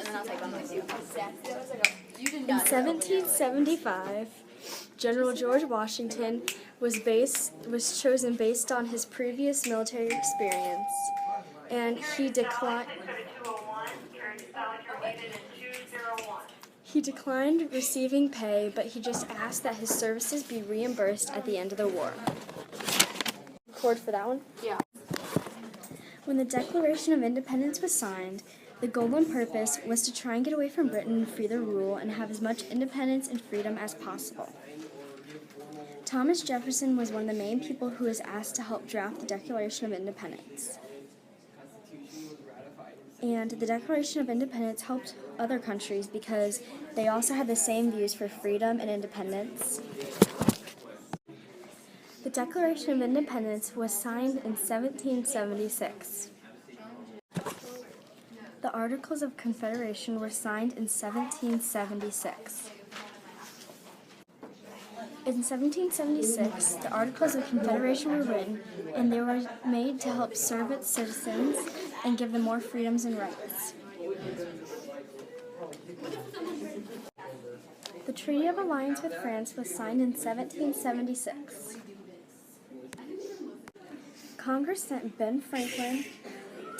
In 1775, General George Washington was chosen based on his previous military experience, and he declined receiving pay, but he just asked that his services be reimbursed at the end of the war. Record for that one? Yeah. When the Declaration of Independence was signed, the goal and purpose was to try and get away from Britain, free their rule, and have as much independence and freedom as possible. Thomas Jefferson was one of the main people who was asked to help draft the Declaration of Independence. And the Declaration of Independence helped other countries because they also had the same views for freedom and independence. The Declaration of Independence was signed in 1776. The Articles of Confederation were signed in 1776. In 1776, the Articles of Confederation were written, and they were made to help serve its citizens and give them more freedoms and rights. The Treaty of Alliance with France was signed in 1776. Congress sent Ben Franklin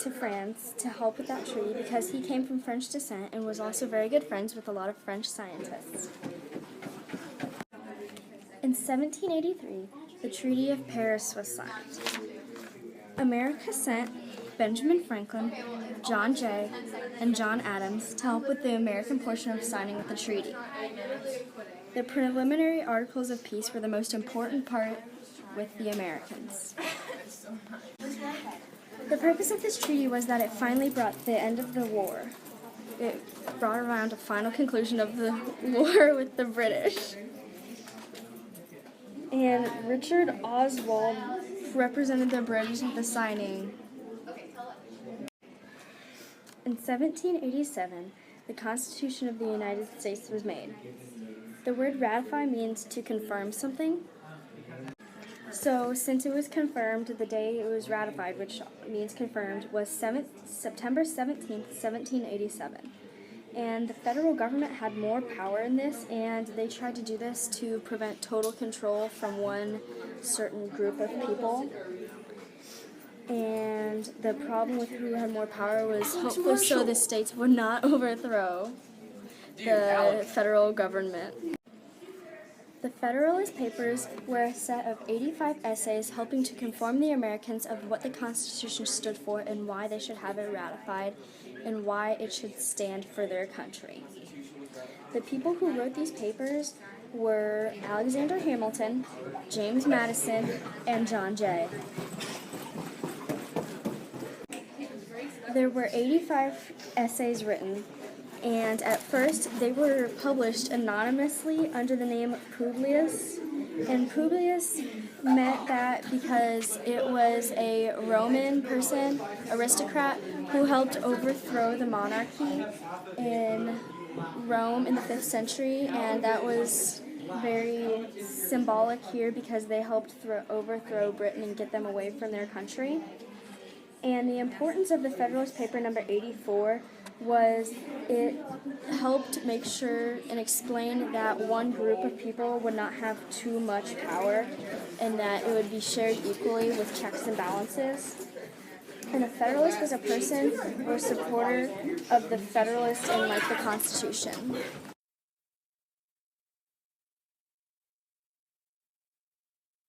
to France to help with that treaty because he came from French descent and was also very good friends with a lot of French scientists. In 1783, the Treaty of Paris was signed. America sent Benjamin Franklin, John Jay, and John Adams to help with the American portion of signing with the treaty. The preliminary Articles of Peace were the most important part with the Americans. The purpose of this treaty was that it finally brought the end of the war. It brought around a final conclusion of the war with the British. And Richard Oswald represented the British at the signing. In 1787, the Constitution of the United States was made. The word ratify means to confirm something. So, since it was confirmed, the day it was ratified, which means confirmed, was September 17th, 1787. And the federal government had more power in this, and they tried to do this to prevent total control from one certain group of people. And the problem with who had more power was hopefully so the states would not overthrow the federal government. The Federalist Papers were a set of 85 essays helping to inform the Americans of what the Constitution stood for and why they should have it ratified and why it should stand for their country. The people who wrote these papers were Alexander Hamilton, James Madison, and John Jay. There were 85 essays written, and at first they were published anonymously under the name Publius. And Publius meant that because it was a Roman person, aristocrat, who helped overthrow the monarchy in Rome in the 5th century, and that was very symbolic here because they helped overthrow Britain and get them away from their country. And the importance of the Federalist Paper number 84 was it helped make sure and explain that one group of people would not have too much power and that it would be shared equally with checks and balances. And a Federalist was a person or supporter of the Federalist and like the Constitution.